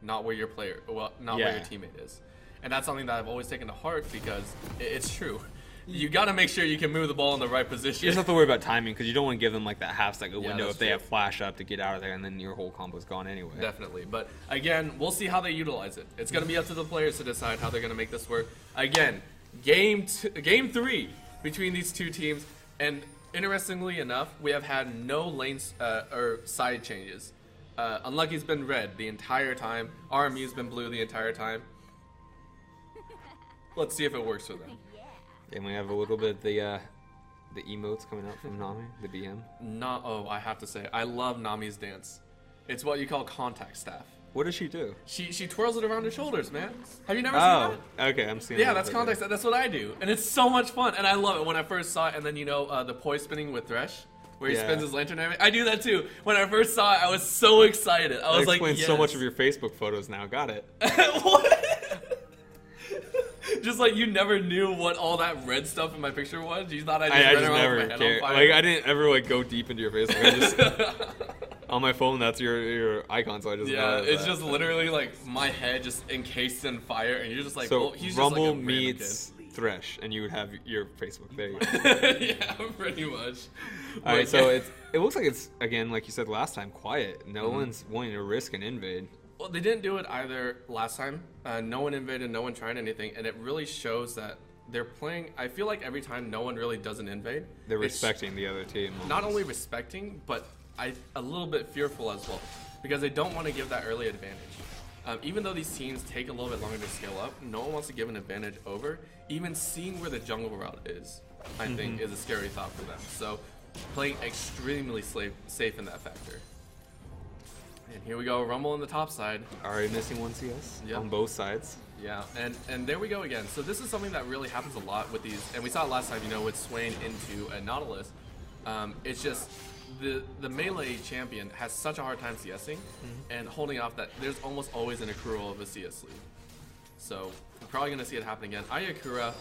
not where your not where your teammate is. And that's something that I've always taken to heart because it's true. You got to make sure you can move the ball in the right position. You just have to worry about timing because you don't want to give them like that half-second window if they true. have flash up to get out of there, and then your whole combo's gone anyway. Definitely. But again, we'll see how they utilize it. It's going to be up to the players to decide how they're going to make this work. Again, game 3 between these two teams, and interestingly enough, we have had no lanes or side changes. Unlucky's been red the entire time. RMU's been blue the entire time. Let's see if it works for them. And we have a little bit of the emotes coming out from Nami, the BM. Oh, I have to say, I love Nami's dance. It's what you call contact staff. What does she do? She twirls it around her shoulders, man. Have you never seen that? Okay, I'm seeing. Yeah, that's contact staff. That's what I do, and it's so much fun, and I love it. When I first saw it, and then the poise spinning with Thresh, where he spins his lantern and everything. I do that too. When I first saw it, I was so excited. I was like, explains so much of your Facebook photos now. Got it. What? Just like you never knew what all that red stuff in my picture was. You thought I just ran around with my head on fire. Like I didn't ever like go deep into your Facebook. I just on my phone that's your icon, so I just it's just literally like my head just encased in fire, and you're just like, so well, he's Rumble just like a meets Thresh, and you would have your Facebook. There you go. Yeah, pretty much. All right, so it looks like it's again like you said last time, quiet. No one's wanting to risk an invade. Well, they didn't do it either last time. No one invaded, no one tried anything, and it really shows that they're playing. I feel like every time no one really does an invade, they're respecting the other team. Not only respecting, but a little bit fearful as well, because they don't want to give that early advantage. Even though these teams take a little bit longer to scale up, no one wants to give an advantage over. Even seeing where the jungle route is, I think, is a scary thought for them. So, playing extremely safe in that factor. And here we go, Rumble on the top side. Already missing one CS on both sides. Yeah, and there we go again. So this is something that really happens a lot with these, and we saw it last time, with Swain into a Nautilus. It's just the melee champion has such a hard time CSing and holding off that there's almost always an accrual of a CS lead. So we're probably going to see it happen again. Ayakura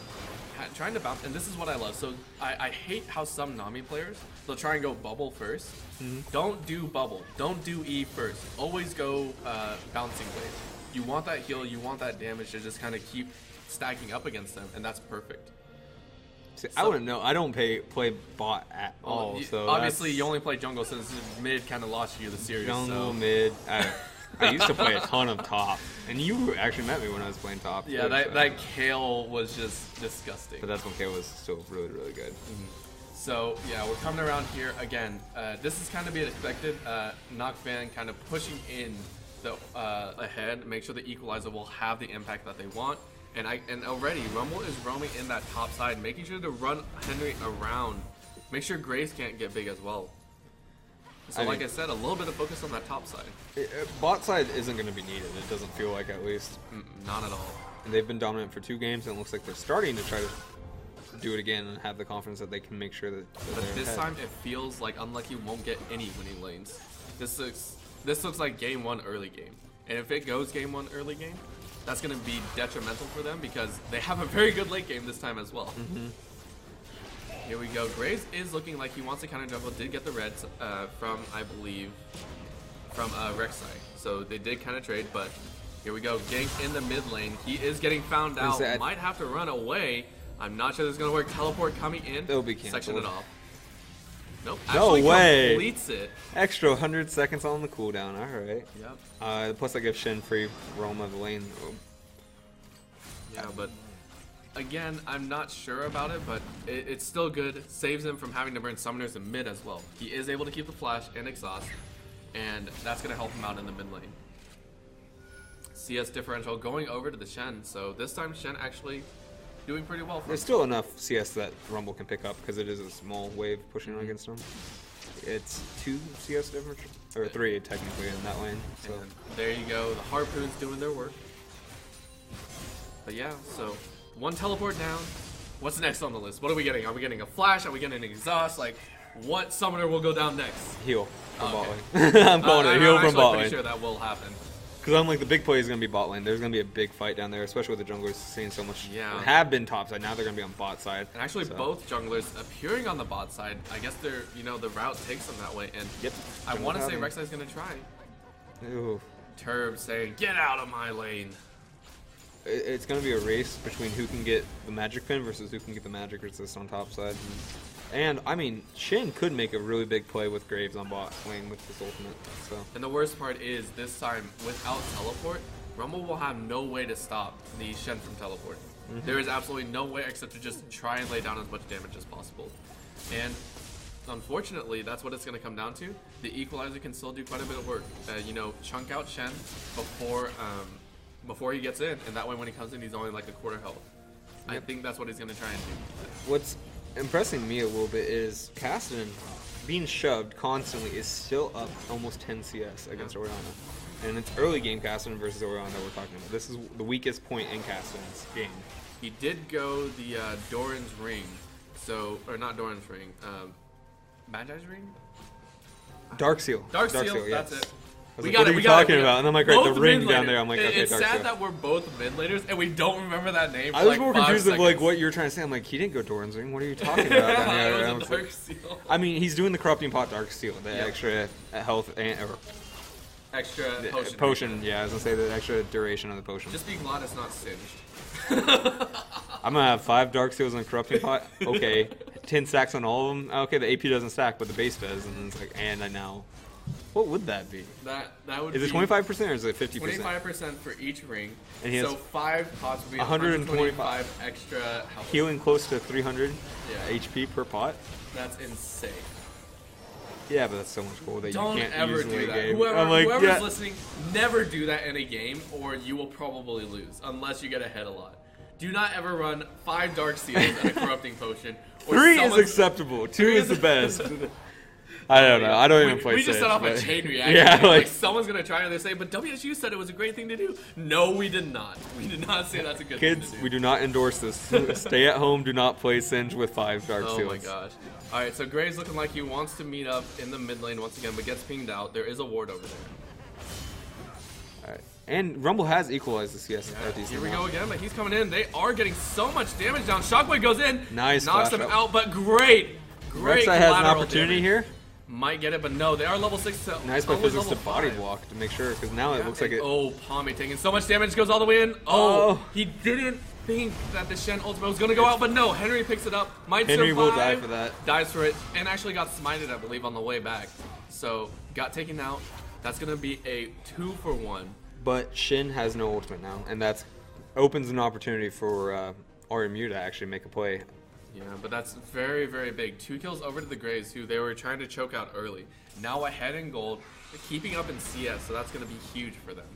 trying to bounce, and this is what I love. So I hate how some Nami players, they'll try and go bubble first. Don't do bubble. Don't do E first. Always go bouncing wave. You want that heal, you want that damage to just kind of keep stacking up against them, and that's perfect. See, I wouldn't know. I don't play bot at all. So obviously, you only play jungle since mid kind of lost you the series. Jungle, mid. I used to play a ton of top, and you actually met me when I was playing top. Yeah, that Kale was just disgusting. But that's when Kale was still really, really good. So yeah, we're coming around here again. This is kind of being expected. Knockfan kind of pushing in the ahead, make sure the equalizer will have the impact that they want. And already Rumble is roaming in that top side, making sure to run Henry around. Make sure Graves can't get big as well. So like I said, a little bit of focus on that top side. Bot side isn't going to be needed. It doesn't feel like, at least. Not at all. And they've been dominant for 2 games, and it looks like they're starting to try to do it again and have the confidence that they can make sure that but this time it feels like Unlucky won't get any winning lanes. This looks like game 1 early game. And if it goes game 1 early game, that's going to be detrimental for them because they have a very good late game this time as well. Here we go. Graves is looking like he wants to counter jungle. Did get the reds from, I believe, from Rek'Sai. So they did kind of trade, but here we go. Gank in the mid lane. He is getting found out. Might have to run away. I'm not sure this is going to work. Teleport coming in. It'll be canceled. Section it off. Nope. No way. Completes it. Extra 100 seconds on the cooldown. All right. Yep. Plus, I give Shen free roam of the lane. Yeah, but again, I'm not sure about it, but it's still good. Saves him from having to burn summoners in mid as well. He is able to keep the flash and exhaust, and that's going to help him out in the mid lane. CS differential going over to the Shen, so this time Shen actually doing pretty well for There's still enough CS that Rumble can pick up because it is a small wave pushing against him. It's 2 CS differential, or 3 technically in that lane. So and there you go, the Harpoons doing their work. But yeah, so 1 teleport down. What's next on the list? What are we getting? Are we getting a flash? Are we getting an exhaust? Like, what summoner will go down next? Heal from bot lane. I'm calling it heal from bot lane. I'm pretty sure that will happen. Because I'm like, the big play is going to be bot lane. There's going to be a big fight down there, especially with the junglers seeing so much. Yeah. They have been top side. Now they're going to be on bot side. And actually, both junglers appearing on the bot side. I guess they're, the route takes them that way. And I want to say Rek'Sai is going to try. Ooh. Turb saying, "Get out of my lane." It's going to be a race between who can get the magic pin versus who can get the magic resist on top side. And I mean, Shin could make a really big play with Graves on bot lane with his ultimate. So. And the worst part is, this time, without teleport, Rumble will have no way to stop the Shen from teleporting. There is absolutely no way except to just try and lay down as much damage as possible. And unfortunately, that's what it's going to come down to. The Equalizer can still do quite a bit of work. You know, chunk out Shen before he gets in, and that way when he comes in, he's only like a quarter health. Yep. I think that's what he's going to try and do. What's impressing me a little bit is Cassidy being shoved constantly is still up almost 10 CS against Orianna. And it's early game Cassidy versus Orianna that we're talking about. This is the weakest point in Cassidy's game. He did go the Doran's ring, or not Doran's ring, Magi's ring? Darkseal. Darkseal, yes. that's it. What are you talking about? And I'm like, right, the ring down there. I'm like, okay, it's sad that we're both mid laners and we don't remember that name. I was more confused of like what you were trying to say. I'm like, he didn't go Doran's ring. What are you talking about? It was a Darkseal. I mean, he's doing the corrupting pot Darkseal, the extra health and extra potion. Yeah, I was gonna say the extra duration of the potion. Just be glad it's not singed. I'm gonna have 5 Darkseals in corrupting pot. Okay, 10 stacks on all of them. Okay, the AP doesn't stack, but the base does, and it's like, and I now. What would that be? That would is be. Is it 25% or is it 50%? 25% for each ring. And he has so 5 pots would be 125 extra health. Healing close to 300 HP per pot. That's insane. Yeah, but that's so much gold that Don't you can't ever use in do late that. game. Whoever's listening, never do that in a game, or you will probably lose unless you get ahead a lot. Do not ever run 5 Darkseals and a corrupting potion. 3 is acceptable. 2 is the best. I don't know. I don't even play. We just Sage, set off but... a chain reaction. Yeah, like someone's gonna try and they say, but WSU said it was a great thing to do. No, we did not. We did not say that's a good thing to do. Kids, we do not endorse this. Stay at home. Do not play Singe with 5 Darkseals. Oh my gosh. All right, so Graves looking like he wants to meet up in the mid lane once again, but gets pinged out. There is a ward over there. All right. And Rumble has equalized the CS. Yeah, here we go again, but he's coming in. They are getting so much damage down. Shockwave goes in. Nice. Knocks him out, but great Rek'Sai has an opportunity here. Might get it, but no, they are level 6. So nice by physics to body block to make sure, because now it looks like it. Oh, Pommy taking so much damage, goes all the way in. Oh, he didn't think that the Shen ultimate was going to go out, but no, Henry picks it up. Henry will die for that. Dies for it, and actually got smited, I believe, on the way back. So, got taken out. That's going to be a 2-for-1. But Shin has no ultimate now, and that opens an opportunity for RMU to actually make a play. Yeah, but that's very, very big. 2 kills over to the Graves, who they were trying to choke out early. Now ahead in gold, keeping up in CS, so that's going to be huge for them.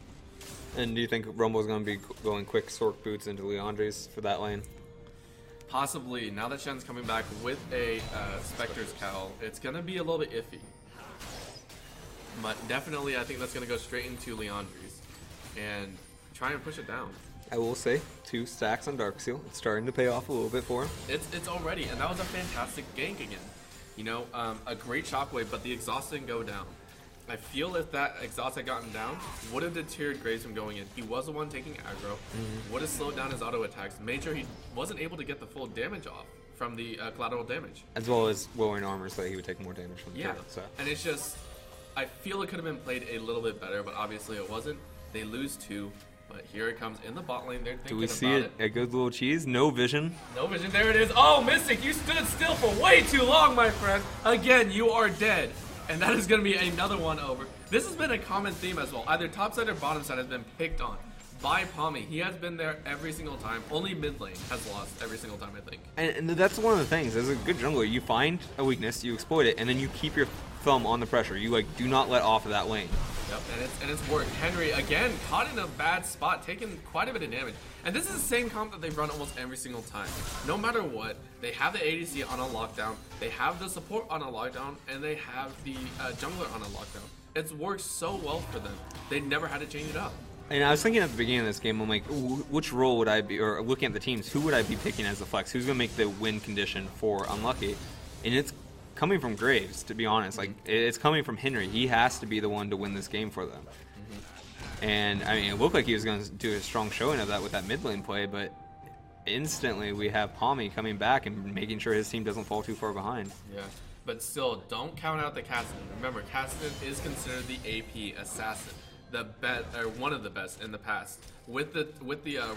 And do you think Rumble's going to be going quick Sork boots into Leandre's for that lane? Possibly. Now that Shen's coming back with a Spectre's cowl, it's going to be a little bit iffy. But definitely, I think that's going to go straight into Leandre's and try and push it down. I will say, 2 stacks on Darkseal. It's starting to pay off a little bit for him. It's already, and that was a fantastic gank again. You know, a great shockwave, but the exhaust didn't go down. I feel if that exhaust had gotten down, would have deterred Graves from going in. He was the one taking aggro, would have slowed down his auto attacks, made sure he wasn't able to get the full damage off from the collateral damage. As well as lowering armor so that he would take more damage from the turret. So. And it's just, I feel it could have been played a little bit better, but obviously it wasn't. They lose 2. But here it comes in the bot lane. They're thinking Do we see it? A good little cheese? No vision. No vision. There it is. Oh, Mystic, you stood still for way too long, my friend. Again, you are dead. And that is going to be another one over. This has been a common theme as well. Either top side or bottom side has been picked on by Pommy. He has been there every single time. Only mid lane has lost every single time, I think. And that's one of the things. As a good jungler, you find a weakness, you exploit it, and then you keep your thumb on the pressure. You do not let off of that lane. Yep, and it's worked. Henry, again, caught in a bad spot, taking quite a bit of damage. And this is the same comp that they run almost every single time. No matter what, they have the ADC on a lockdown, they have the support on a lockdown, and they have the jungler on a lockdown. It's worked so well for them. They never had to change it up. And I was thinking at the beginning of this game, I'm like, which role would I be, or looking at the teams, who would I be picking as the flex? Who's going to make the win condition for Unlucky? And it's coming from Graves, to be honest. Like, it's coming from Henry. He has to be the one to win this game for them. And, I mean, it looked like he was going to do a strong showing of that with that mid lane play, but instantly we have Pommy coming back and making sure his team doesn't fall too far behind. Yeah, but still, don't count out the Cassidy. Remember, Cassidy is considered the AP assassin. the best, or one of the best in the past. With the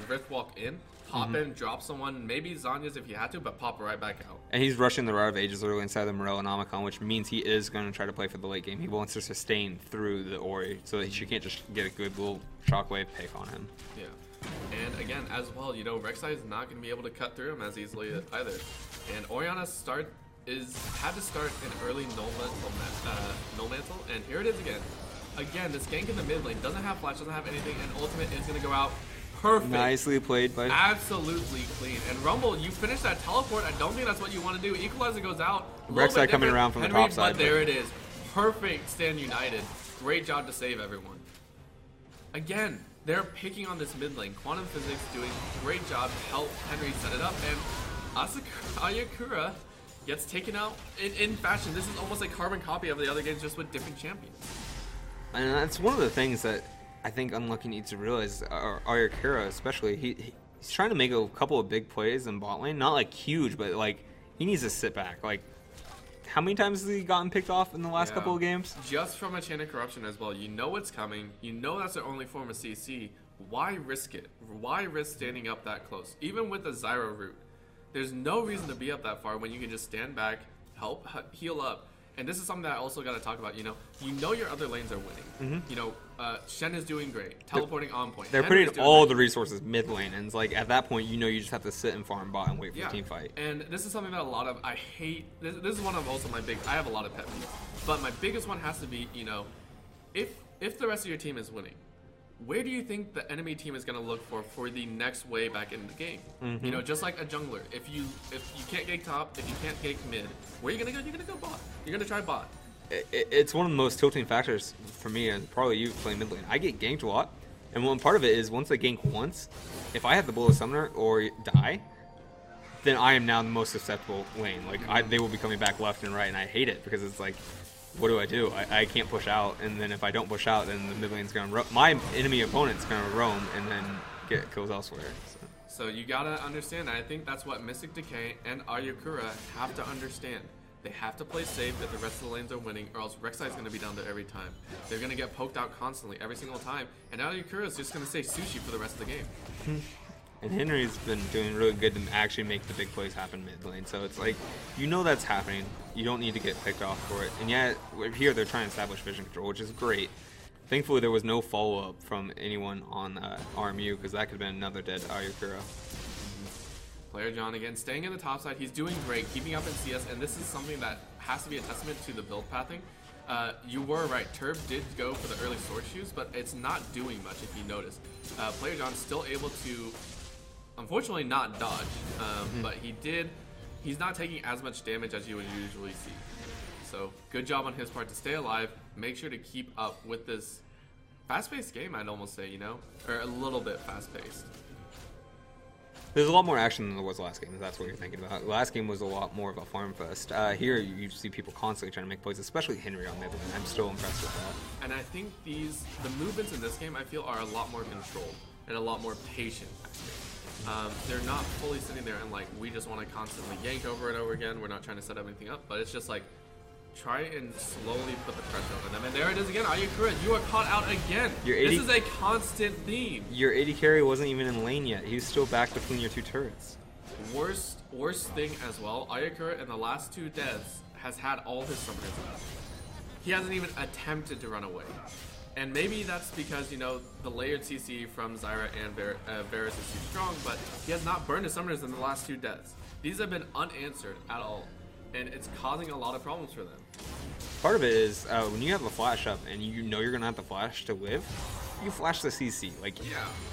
Rift Walk in, pop in, drop someone, maybe Zanya's if you had to, but pop right back out. And he's rushing the Route of Ages early inside the Morel and Omicron, which means he is going to try to play for the late game. He wants to sustain through the Ori, so that she can't just get a good little shockwave pick on him. Yeah. And again, as well, you know, Rek'Sai is not going to be able to cut through him as easily either. And Orianna's had to start an early null mantle, and here it is again. Again, this gank in the mid lane doesn't have flash, doesn't have anything, and ultimate is going to go out perfect. Nicely played by... Absolutely clean. And Rumble, you finished that teleport. I don't think that's what you want to do. Equalizer goes out. Rek'Sai coming around from the top side. But there it is. Perfect stand united. Great job to save everyone. Again, they're picking on this mid lane. Quantum Physics doing a great job to help Henry set it up, and Ayakura gets taken out in fashion. This is almost a carbon copy of the other games, just with different champions. And that's one of the things that I think Unlucky needs to realize, Ayakura especially, he's trying to make a couple of big plays in bot lane. Not like huge, but like he needs to sit back. Like, how many times has he gotten picked off in the last couple of games? Just from a chain of corruption as well. You know what's coming. You know that's their only form of CC. Why risk it? Why risk standing up that close? Even with the Zyra route, there's no reason to be up that far when you can just stand back, help, heal up. And this is something that I also got to talk about. You know your other lanes are winning. You know, Shen is doing great, teleporting on point. They're putting all the resources mid lane, and it's like at that point, you know, you just have to sit and farm bot and wait for the team fight. And this is something that a lot of I hate. This is one of also my big. I have a lot of pet peeves, but my biggest one has to be, you know, if the rest of your team is winning, where do you think the enemy team is going to look for the next way back in the game? You know, just like a jungler, if you can't gank top, if you can't gank mid, where are you going to go? You're going to go bot. You're going to try bot. It's one of the most tilting factors for me, and probably you playing mid lane. I get ganked a lot, and one part of it is once I gank once, if I have the Bullet Summoner or die, then I am now the most susceptible lane. Like they will be coming back left and right, and I hate it because it's like, what do? I can't push out, and then if I don't push out, then the mid lane's going to my enemy opponent's going to roam and then get kills elsewhere. So you got to understand, I think that's what Mystic Decay and Ayakura have to understand. They have to play safe if the rest of the lanes are winning, or else Rek'Sai is going to be down there every time. They're going to get poked out constantly, every single time, and Ayakura is just going to say sushi for the rest of the game. And Henry's been doing really good to actually make the big plays happen mid lane. So it's like, you know that's happening. You don't need to get picked off for it. And yet, here they're trying to establish vision control, which is great. Thankfully, there was no follow-up from anyone on RMU, because that could have been another dead Ayakura. Player John again, staying in the top side. He's doing great, keeping up in CS, and this is something that has to be a testament to the build pathing. You were right, Turb did go for the early sword shoes, but it's not doing much if you notice. Player John's still able to, unfortunately, not dodge, but he's not taking as much damage as you would usually see. So good job on his part to stay alive, make sure to keep up with this fast-paced game, I'd almost say, you know, or a little bit fast-paced. There's a lot more action than there was last game, if that's what you're thinking about. Last game was a lot more of a farm fest. Here, you see people constantly trying to make plays, especially Henry on mid lane. I'm still impressed with that. And I think the movements in this game, I feel, are a lot more controlled and a lot more patient, they're not fully sitting there and like, we just want to constantly yank over and over again. We're not trying to set anything up, but it's just like, try and slowly put the pressure on them. And there it is again, Ayakura, you are caught out again. This is a constant theme. Your AD carry wasn't even in lane yet. He was still back between your two turrets. Worst thing as well, Ayakura in the last two deaths has had all his summoners left. He hasn't even attempted to run away. And maybe that's because, you know, the layered CC from Zyra and Varus is too strong, but he has not burned his summoners in the last two deaths. These have been unanswered at all, and it's causing a lot of problems for them. Part of it is when you have a flash up and you know you're gonna have to flash to live, you flash the CC. Like,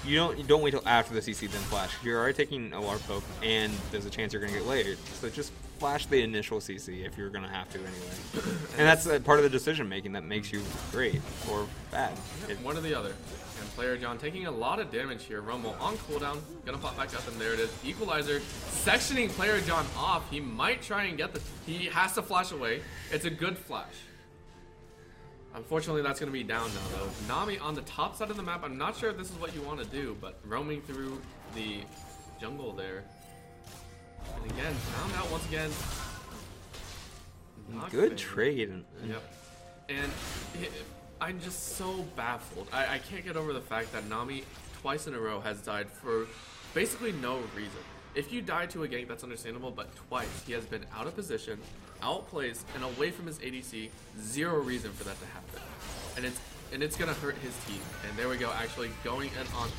you don't wait till after the CC then flash. You're already taking a large poke, and there's a chance you're gonna get layered. So just flash the initial CC if you're gonna have to anyway. And that's part of the decision making that makes you great or bad. One or the other. And Player John taking a lot of damage here. Rumble on cooldown, gonna pop back up, and there it is. Equalizer sectioning Player John off. He might try and get he has to flash away. It's a good flash. Unfortunately, that's going to be down now, though. Nami on the top side of the map. I'm not sure if this is what you want to do, but roaming through the jungle there. And again, found out once again. Good trade. Yep. And I'm just so baffled. I can't get over the fact that Nami twice in a row has died for basically no reason. If you die to a gank, that's understandable, but twice he has been out of position, outplaced, and away from his ADC. Zero reason for that to happen. And it's gonna hurt his team. And there we go, actually going in on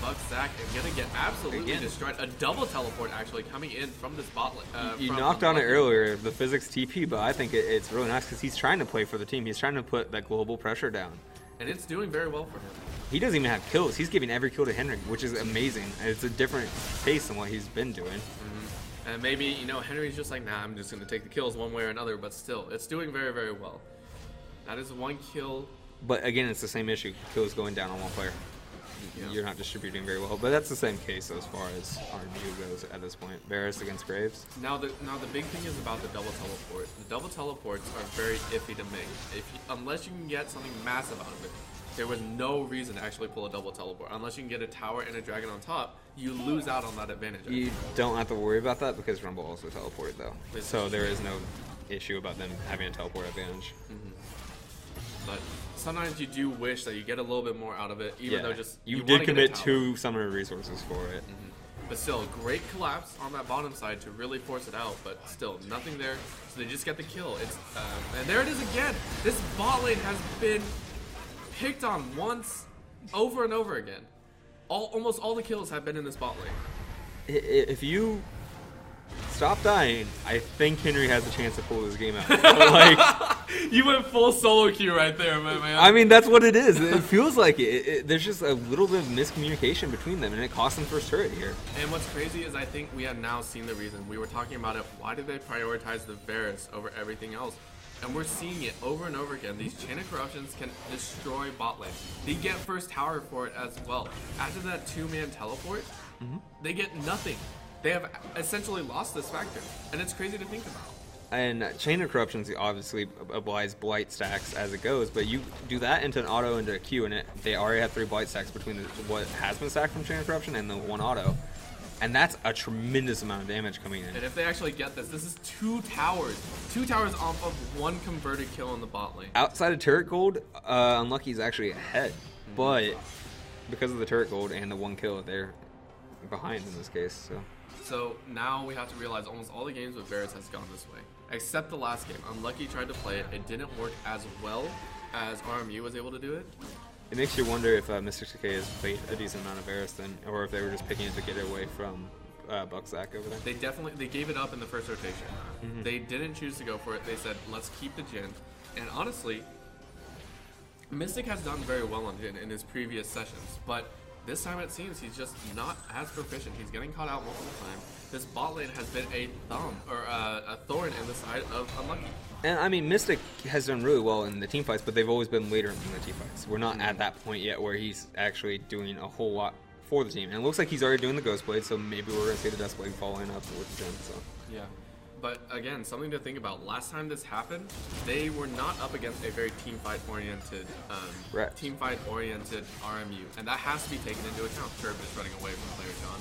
Buck Zach and gonna get absolutely destroyed. A double teleport actually coming in from this bot lane. You knocked on it earlier, the physics TP, but I think it's really nice because he's trying to play for the team. He's trying to put that global pressure down. And it's doing very well for him. He doesn't even have kills. He's giving every kill to Henry, which is amazing. It's a different pace than what he's been doing. Mm-hmm. And maybe, you know, Henry's just like, nah, I'm just going to take the kills one way or another, but still, it's doing very, very well. That is 1 kill. But again, it's the same issue. Kills going down on one player. Yeah. You're not distributing very well. But that's the same case as far as RMU goes at this point. Varus against Graves. Now the big thing is about the double teleport. The double teleports are very iffy to make. Unless you can get something massive out of it. There was no reason to actually pull a double teleport. Unless you can get a tower and a dragon on top, you lose out on that advantage. You don't have to worry about that because Rumble also teleported though. So there is no issue about them having a teleport advantage. But sometimes you do wish that you get a little bit more out of it, even though just you did commit 2 summoner resources for it. But still, great collapse on that bottom side to really force it out, but still nothing there. So they just get the kill. It's and there it is again. This bot lane has been picked on once, over and over again. Almost all the kills have been in this bot lane. If you stop dying, I think Henry has a chance to pull this game out. Like, you went full solo queue right there, man. I mean, that's what it is. It feels like it. There's just a little bit of miscommunication between them, and it cost them first turret here. And what's crazy is I think we have now seen the reason. We were talking about it. Why did they prioritize the Varus over everything else? And we're seeing it over and over again. These Chain of Corruptions can destroy bot lane. They get first tower for it as well. After that 2-man teleport, they get nothing. They have essentially lost this factor. And it's crazy to think about. And Chain of Corruptions obviously applies blight stacks as it goes, but you do that into an auto into a Q, and they already have 3 blight stacks between what has been stacked from Chain of Corruption and the 1 auto. And that's a tremendous amount of damage coming in. And if they actually get this, this is 2 towers. 2 towers off of 1 converted kill in the bot lane. Outside of turret gold, Unlucky is actually ahead. But because of the turret gold and the 1 kill, they're behind in this case. So now we have to realize almost all the games with Varus has gone this way. Except the last game. Unlucky tried to play it. It didn't work as well as RMU was able to do it. It makes you wonder if Mystic Decay has played a decent amount of Varus then, or if they were just picking it to get it away from Bucksack over there. They gave it up in the first rotation. They didn't choose to go for it. They said, let's keep the Jhin. And honestly, Mystic has done very well on Jhin in his previous sessions, but this time it seems he's just not as proficient. He's getting caught out multiple times. This bot lane has been a thorn in the side of Unlucky. And I mean, Mystic has done really well in the team fights, but they've always been later in the team fights. We're not at that point yet where he's actually doing a whole lot for the team. And it looks like he's already doing the Ghost Blade, so maybe we're going to see the Dust Blade following up with the Jhin. So. Yeah. But again, something to think about. Last time this happened, they were not up against a very team fight oriented RMU, and that has to be taken into account. Curb is running away from player John.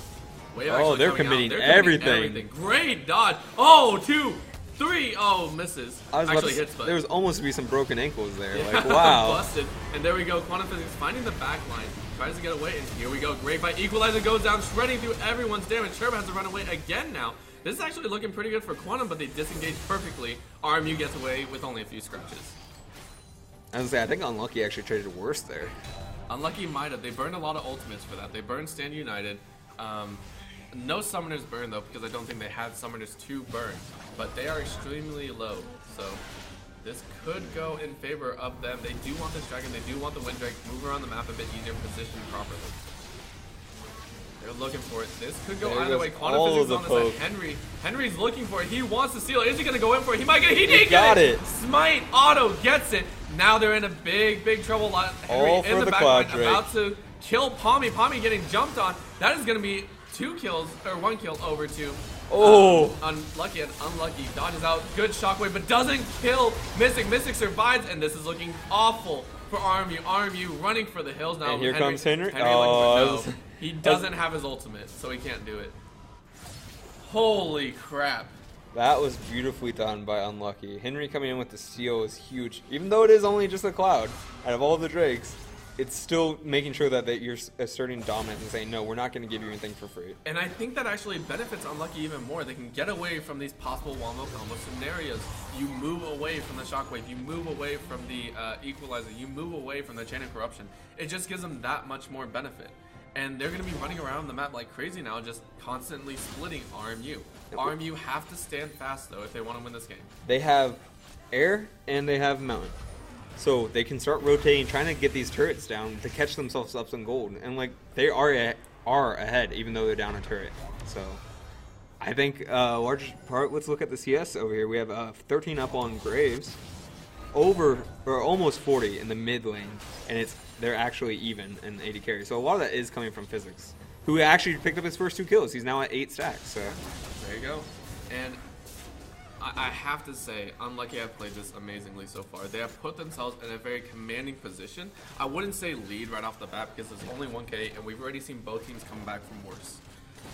Oh, they're committing everything. Great dodge. Oh, 2, 3. Oh, misses. Actually hits, but there was almost to be some broken ankles there. Yeah, like, wow. Busted. And there we go. Quantum Physics finding the back line. Tries to get away, and here we go. Great fight. Equalizer goes down, shredding through everyone's damage. Sherb has to run away again now. This is actually looking pretty good for Quantum, but they disengage perfectly. RMU gets away with only a few scratches. I was gonna say, I think Unlucky actually traded worse there. Unlucky might have. They burned a lot of ultimates for that. They burned Stand United. No summoners burned though, because I don't think they had summoners to burn. But they are extremely low, so this could go in favor of them. They do want this dragon. They do want the Wind Drake. Move around the map a bit easier, positioned properly. They're looking for it. This could go either way. Quantum Physics on this side. Henry's looking for it. He wants to steal it. Is he going to go in for it? He might get it. He did get it. Smite auto gets it. Now they're in a big trouble. Henry in the back line about to kill Pommy. Pommy getting jumped on. That is going to be 2 kills, or 1 kill over to Unlucky, and Unlucky dodges out. Good shockwave, but doesn't kill Mystic. Mystic survives, and this is looking awful for RMU. RMU running for the hills now. And here comes Henry. No, he doesn't have his ultimate, so he can't do it. Holy crap. That was beautifully done by Unlucky. Henry coming in with the steal is huge. Even though it is only just a Cloud, out of all the Drakes, it's still making sure that you're asserting dominance and saying, no, we're not going to give you anything for free. And I think that actually benefits Unlucky even more. They can get away from these possible wombo combo scenarios. You move away from the Shockwave. You move away from the Equalizer. You move away from the Chain of Corruption. It just gives them that much more benefit. And they're going to be running around the map like crazy now, just constantly splitting RMU. RMU have to stand fast, though, if they want to win this game. They have air and they have mountain. So they can start rotating, trying to get these turrets down to catch themselves up some gold. And, like, they are ahead, even though they're down a turret. So I think large part, let's look at the CS over here. We have 13 up on Graves. Over, or almost 40 in the mid lane, and they're actually even in 80 carry. So a lot of that is coming from Physics, who actually picked up his first 2 kills. He's now at 8 stacks. So there you go. And I have to say, Unlucky have played this amazingly so far. They have put themselves in a very commanding position. I wouldn't say lead right off the bat because there's only 1K, and we've already seen both teams come back from worse.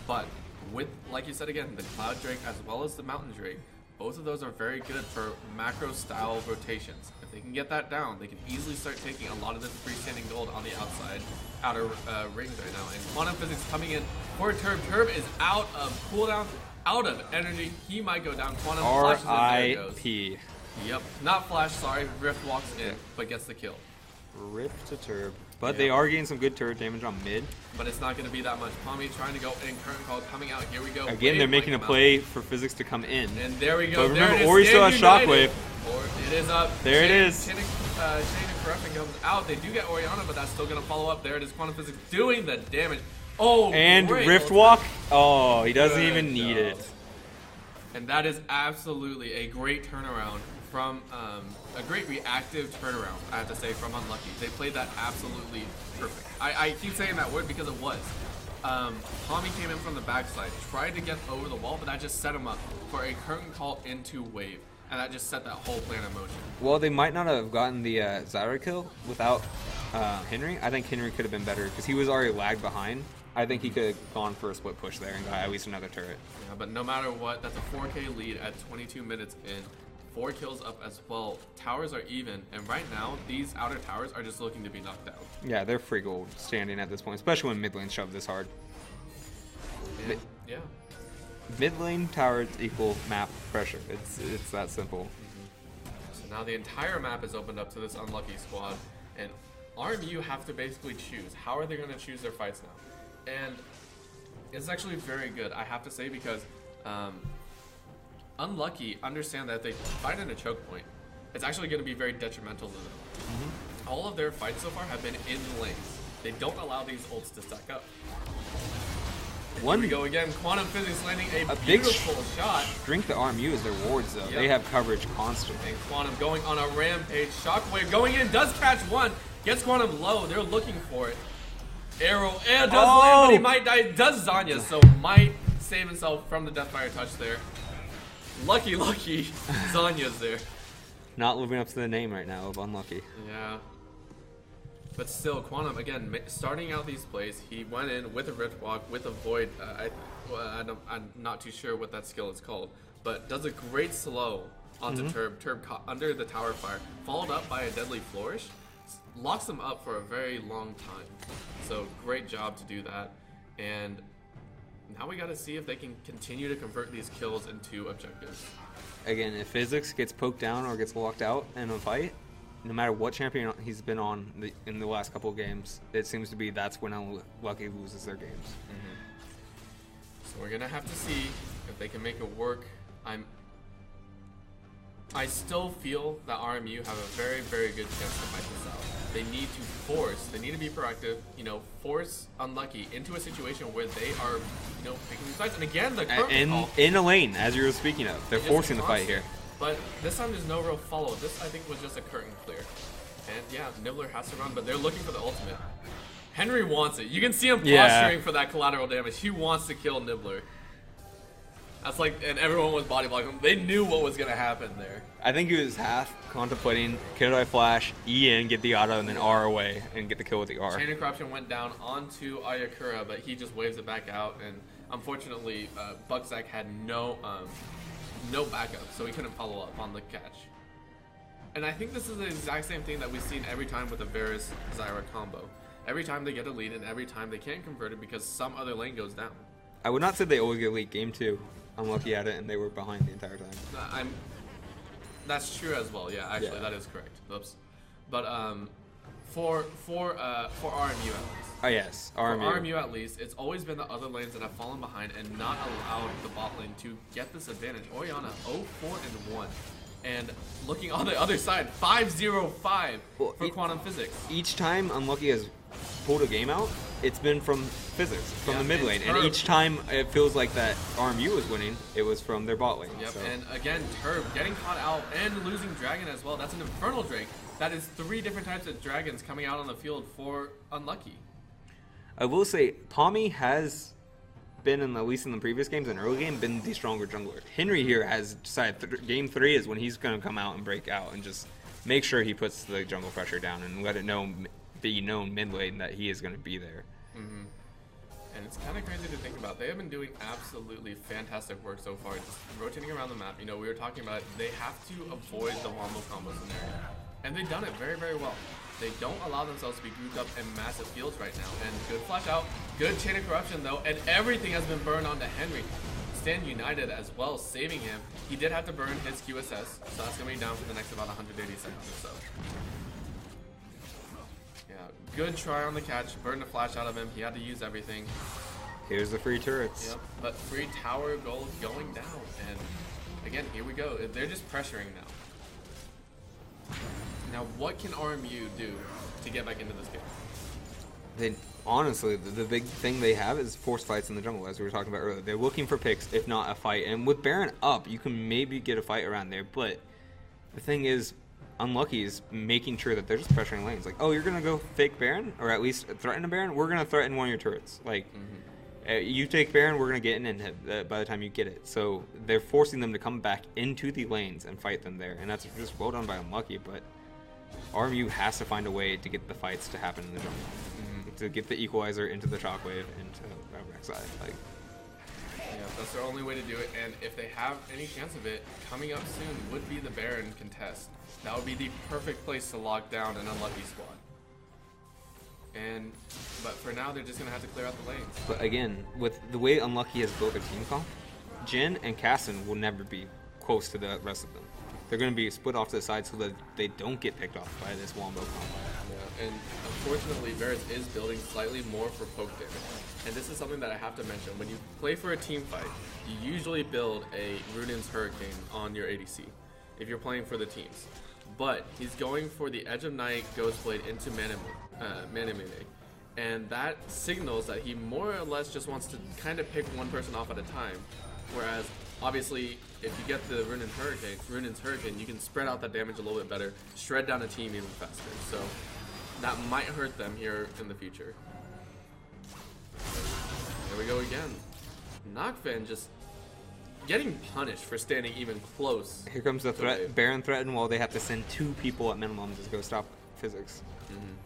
But with, like you said again, the Cloud Drake as well as the Mountain Drake, both of those are very good for macro-style rotations. If they can get that down, they can easily start taking a lot of this freestanding gold on the outer rings right now. And Quantum Physics coming in for Turb. Turb is out of cooldown, out of energy. He might go down. Quantum flashes in, there it goes. R.I.P. Yep, not Flash, sorry. Rift walks in, but gets the kill. Rip to Turb. But they are getting some good turret damage on mid. But it's not going to be that much. Pommy trying to go in, current call coming out. Here we go. Again, they're making a play for Physics to come in. And there we go. But remember, Ori still has Shockwave. It is up. There it is. Chain of Corruption comes out. They do get Orianna, but that's still going to follow up. There it is. Quantum Physics doing the damage. Oh, and Rift Walk. Oh, he doesn't even need it. And that is absolutely a great turnaround from a great reactive turnaround, I have to say, from Unlucky. They played that absolutely perfect. I keep saying that word because it was. Pommy came in from the backside, tried to get over the wall, but that just set him up for a curtain call into wave. And that just set that whole plan in motion. Well, they might not have gotten the Zyra kill without Henry. I think Henry could have been better because he was already lagged behind. I think he could have gone for a split push there and got at least another turret. Yeah, but no matter what, that's a 4K lead at 22 minutes in. 4 kills up as well. Towers are even, and right now, these outer towers are just looking to be knocked out. Yeah, they're free gold standing at this point, especially when mid lane shoved this hard. And, yeah. Mid lane towers equal map pressure. It's that simple. So now the entire map is opened up to this Unlucky squad, and RMU have to basically choose. How are they going to choose their fights now? And it's actually very good, I have to say, because Unlucky understand that if they fight in a choke point, it's actually going to be very detrimental to them. All of their fights so far have been in the lanes. They don't allow these ults to stack up. Here we go again. Quantum Physics landing a beautiful shot. Strength to RMU is their wards, though. Yep. They have coverage constantly. And Quantum going on a rampage. Shockwave going in, does catch one. Gets Quantum low. They're looking for it. Arrow does land, but he might die. Does Zanya, so might save himself from the Deathfire touch there. Lucky Zanya's there. Not living up to the name right now of Unlucky. Yeah. But still, Quantum, again, starting out these plays, he went in with a Rift Walk, with a Void. I'm not too sure what that skill is called, but does a great slow onto Turb. Turb caught under the tower fire, followed up by a Deadly Flourish. Locks him up for a very long time. So great job to do that. And now we got to see if they can continue to convert these kills into objectives. Again, if Physics gets poked down or gets locked out in a fight, no matter what champion he's been on in the last couple of games, it seems to be that's when Unlucky loses their games. So we're going to have to see if they can make it work. I still feel that RMU have a very, very good chance to fight this out. They need to force, they need to be proactive, force Unlucky into a situation where they are, picking these fights. And again, the current in a lane, as you were speaking of, they're forcing the fight here. But this time there's no real follow. This, I think, was just a curtain clear. And yeah, Nibbler has to run, but they're looking for the ultimate. Henry wants it. You can see him posturing for that collateral damage. He wants to kill Nibbler. That's like, and everyone was body blocking. They knew what was going to happen there. I think he was half contemplating, kill by flash, E in, get the auto, and then R away, and get the kill with the R. Chain of Corruption went down onto Ayakura, but he just waves it back out. And unfortunately, Bucksack had no no backup, so he couldn't follow up on the catch. And I think this is the exact same thing that we've seen every time with the Varus Zyra combo. Every time they get a lead and every time they can't convert it because some other lane goes down. I would not say they always get a lead. Game 2, unlucky at it, and they were behind the entire time. That's true as well. Yeah, actually, that is correct. Oops. But for RMU at least. Oh yes, RMU. For RMU at least, it's always been the other lanes that have fallen behind and not allowed the bot lane to get this advantage. Orianna 0-4-1. And looking on the other side, 5-0-5 for Quantum Physics. Each time Unlucky has pulled a game out, it's been from Physics, from the mid lane. And each time it feels like that RMU was winning, it was from their bot lane. Yep, so. and again, Turb getting caught out and losing Dragon as well. That's an Infernal Drake. That is 3 different types of dragons coming out on the field for Unlucky. I will say, Tommy has been, at least in the previous games, in early game, been the stronger jungler. Henry here has decided game 3 is when he's going to come out and break out and just make sure he puts the jungle pressure down and let it be known mid lane that he is going to be there. And it's kind of crazy to think about. They have been doing absolutely fantastic work so far, just rotating around the map. You know, we were talking about it. They have to avoid the wombo combo scenario. And they've done it very, very well. They don't allow themselves to be grouped up in massive fields right now. And good flash out, good chain of corruption though, and everything has been burned onto Henry. Stand United as well, saving him. He did have to burn his QSS, so that's going to be down for the next about 180 seconds or so. Yeah, good try on the catch, burned the flash out of him. He had to use everything. Here's the free turrets. Yep, but free tower gold going down. And again, here we go. They're just pressuring now. Now, what can RMU do to get back into this game? Honestly, the big thing they have is force fights in the jungle, as we were talking about earlier. They're looking for picks, if not a fight. And with Baron up, you can maybe get a fight around there. But the thing is, Unlucky is making sure that they're just pressuring lanes. Like, oh, you're going to go fake Baron? Or at least threaten a Baron? We're going to threaten one of your turrets. Like, you take Baron, we're going to get in and hit by the time you get it. So they're forcing them to come back into the lanes and fight them there. And that's just well done by Unlucky, but RMU has to find a way to get the fights to happen in the jungle. To get the equalizer into the shockwave into Rek'Sai. Like, yeah, that's their only way to do it. And if they have any chance of it, coming up soon would be the Baron contest. That would be the perfect place to lock down an Unlucky squad. But for now, they're just gonna have to clear out the lanes. But again, with the way Unlucky has built their team comp, Jin and Casson will never be close to the rest of them. They're going to be split off to the side so that they don't get picked off by this wombo combo. Yeah, and unfortunately, Varus is building slightly more for poke damage. And this is something that I have to mention. When you play for a team fight, you usually build a Runin's Hurricane on your ADC if you're playing for the teams. But he's going for the Edge of Night Ghostblade into Manamune. And that signals that he more or less just wants to kind of pick one person off at a time. Whereas, obviously, if you get the Runin's Hurricane, you can spread out that damage a little bit better, shred down a team even faster. So that might hurt them here in the future. There we go again. Nocfan just getting punished for standing even close. Here comes the threat. Baron threatened while they have to send 2 people at minimum to go stop Physics.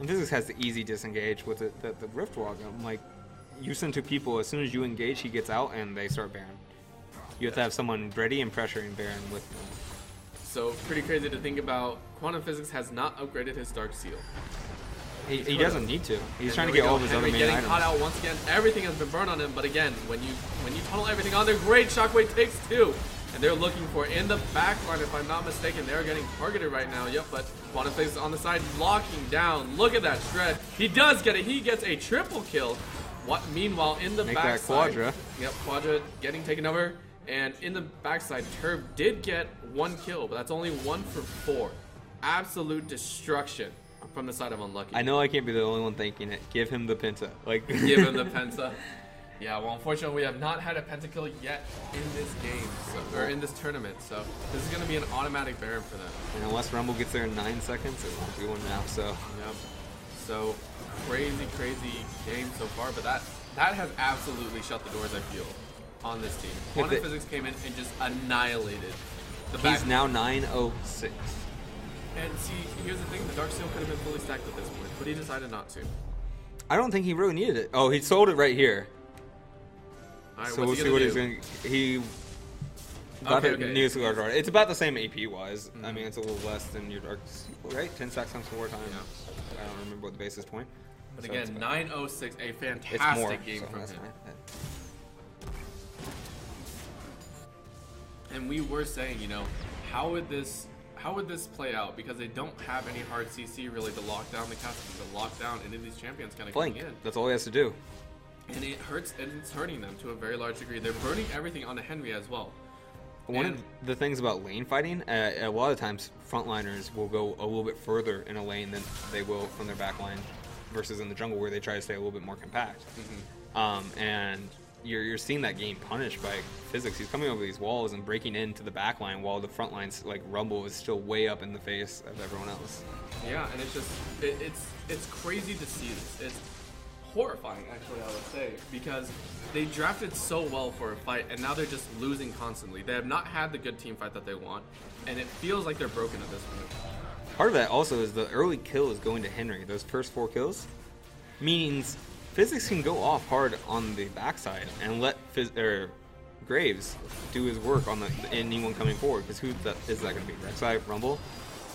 And Physics has the easy disengage with the Rift Walk. I'm like, you send 2 people, as soon as you engage, he gets out and they start Baron. You have to have someone ready and pressuring Baron with them. So pretty crazy to think about. Quantum Physics has not upgraded his Dark Seal. He doesn't need to. He's trying to get all of his other main items. Getting caught out once again. Everything has been burned on him, but again, when you tunnel everything on there, great Shockwave takes 2. And they're looking for in the back line, if I'm not mistaken, they're getting targeted right now. Yep, but Quantum Physics on the side, locking down. Look at that shred. He does get it. He gets a triple kill. Meanwhile, in the backside, that Quadra. Yep, Quadra getting taken over. And in the backside, Turb did get 1 kill, but that's only 1 for 4. Absolute destruction from the side of Unlucky. I know I can't be the only one thinking it. Give him the Penta. Like, give him the Penta. Yeah, well, unfortunately, we have not had a pentakill yet in this game, or in this tournament. So this is going to be an automatic Baron for them. And unless Rumble gets there in 9 seconds, it won't be one now. So. Yep. So crazy game so far, but that has absolutely shut the doors, I feel, on this team. Quantum Physics came in and just annihilated the back. He's now 906. And see, here's the thing: the Dark Seal could have been fully stacked at this point, but he decided not to. I don't think he really needed it. Oh, he sold it right here. All right, so we'll see what he's going to... Got Okay. new Dark Guard. It's about the same AP wise. I mean, it's a little less than your Dark, right? 10 stacks times 4 times. I don't remember what the basis point. But So again, 906, a it's fantastic more game so from that's him. fine. And we were saying, you know, how would this play out? Because they don't have any hard CC really to lock down the casters, to lock down any of these champions kind of coming Flank. in. That's all he has to do. And it hurts, and it's hurting them to a very large degree. They're burning everything onto Henry as well. One of the things about lane fighting, a lot of times frontliners will go a little bit further in a lane than they will from their back line versus in the jungle where they try to stay a little bit more compact. And you're seeing that game punished by physics. He's coming over these walls and breaking into the back line while the front line's like Rumble is still way up in the face of everyone else. Yeah, and it's just, it's crazy to see this. It's horrifying, actually, I would say, because they drafted so well for a fight, and now they're just losing constantly. They have not had the good team fight that they want, and it feels like they're broken at this point. Part of that also is the early kill is going to Henry. Those first 4 kills means physics can go off hard on the backside and let Graves do his work on anyone coming forward. Because who is that going to be? Rek'Sai, Rumble?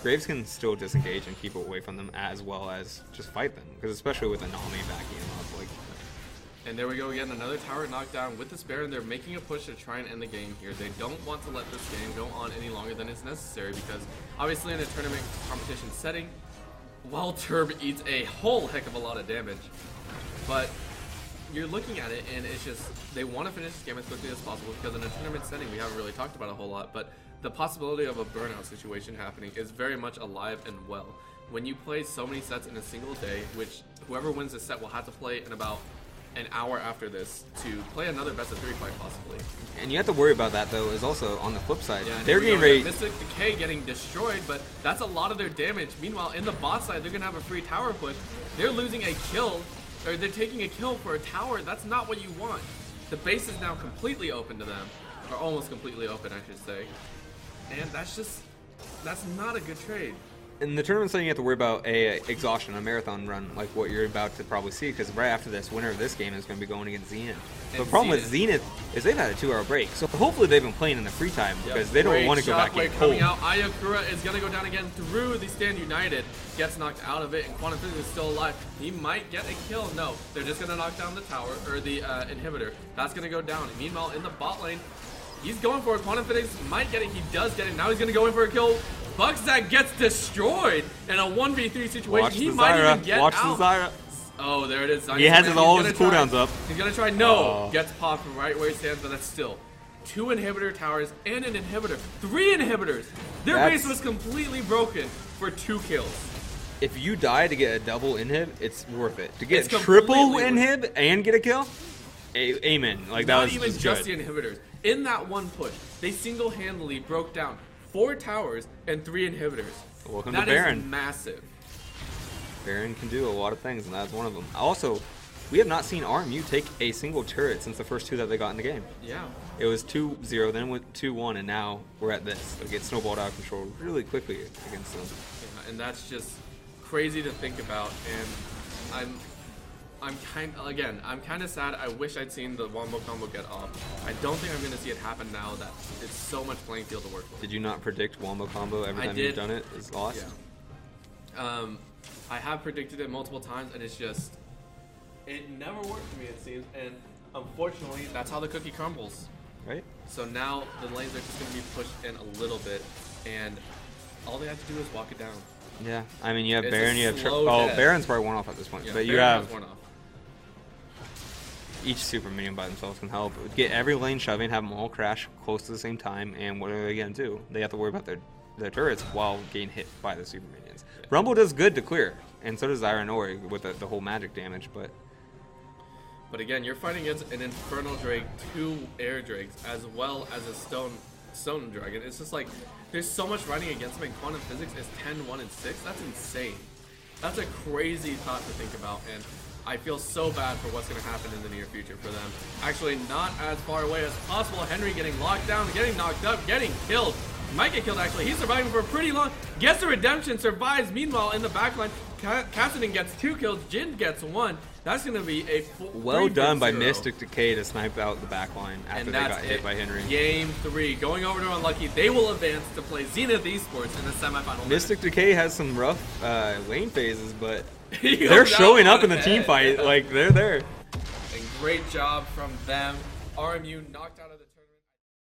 Graves can still disengage and keep away from them as well as just fight them. Because especially with Anami backing him up, like. And there we go again, another tower knockdown with the spare, and they're making a push to try and end the game here. They don't want to let this game go on any longer than is necessary because obviously in a tournament competition setting, Turb eats a whole heck of a lot of damage. But you're looking at it and it's just, they want to finish this game as quickly as possible because in a tournament setting we haven't really talked about a whole lot, but the possibility of a burnout situation happening is very much alive and well. When you play so many sets in a single day, which whoever wins this set will have to play in about an hour after this to play another best of 3 fight possibly. And you have to worry about that though is also on the flip side. Yeah, they're getting ready. Mystic Decay getting destroyed, but that's a lot of their damage. Meanwhile, in the bot side, they're gonna have a free tower push. They're losing a kill, or they're taking a kill for a tower. That's not what you want. The base is now completely open to them, or almost completely open, I should say. And that's not a good trade. In the tournament setting, you have to worry about a exhaustion, a marathon run, like what you're about to probably see, because right after this, winner of this game is going to be going against Zenith. The problem with Zenith is they've had a 2-hour break, so hopefully they've been playing in the free time because they don't want to go back in cold. Coming out, Ayakura is going to go down again through the Stand United, gets knocked out of it, and Quantum Physics is still alive. He might get a kill. No, they're just going to knock down the tower, or the inhibitor. That's going to go down. And meanwhile, in the bot lane, he's going for it. Quantum Physics might get it. He does get it. Now he's going to go in for a kill. Bucksack gets destroyed in a 1v3 situation. He might even get out. Watch the Zyra. Oh, there it is. He has all his cooldowns up. He's going to try. No. Gets popped from right where he stands, but that's still 2 inhibitor towers and an inhibitor. 3 inhibitors. Their base was completely broken for 2 kills. If you die to get a double inhib, it's worth it. To get triple inhib and get a kill, amen. Like that was not even just the inhibitors. In that one push, they single-handedly broke down 4 towers and 3 inhibitors. Welcome to Baron. That is massive. Baron can do a lot of things, and that's one of them. Also, we have not seen RMU take a single turret since the first 2 that they got in the game. Yeah. It was 2-0, then went 2-1, and now we're at this. It gets snowballed out of control really quickly against them. Yeah, and that's just crazy to think about, and I'm kind of sad. I wish I'd seen the Wombo combo get off. I don't think I'm going to see it happen now that it's so much playing field to work with. Did you not predict Wombo combo every time you've done it is lost? Yeah. I have predicted it multiple times, and it's just, it never worked for me, it seems, and unfortunately, that's how the cookie crumbles. Right. So now the lanes are just going to be pushed in a little bit, and all they have to do is walk it down. Yeah, I mean, you have Baron, you have death. Baron's probably one off at this point, Yeah, but you have each super minion by themselves can help. Get every lane shoving, have them all crash close to the same time, and what are they going to do? They have to worry about their turrets while getting hit by the super minions. Rumble does good to clear, and so does Zyra and Ori with the whole magic damage, but again, you're fighting against an Infernal Drake, 2 Air Drakes, as well as a Stone Dragon. It's just like, there's so much running against them, and Quantum Physics is 10, 1, and 6. That's insane. That's a crazy thought to think about, and I feel so bad for what's going to happen in the near future for them. Actually, not as far away as possible. Henry getting locked down, getting knocked up, getting killed. Might get killed, actually. He's surviving for pretty long. Gets the redemption, survives. Meanwhile, in the backline, Cassidy gets 2 kills. Jin gets 1. That's going to be a well done by Mystic Decay to snipe out the backline after they got hit by Henry. Game 3. Going over to Unlucky. They will advance to play Zenith Esports in the semifinal. Mystic Decay has some rough lane phases, but they're showing up in the team fight. Like, they're there. And great job from them. RMU knocked out of the tournament.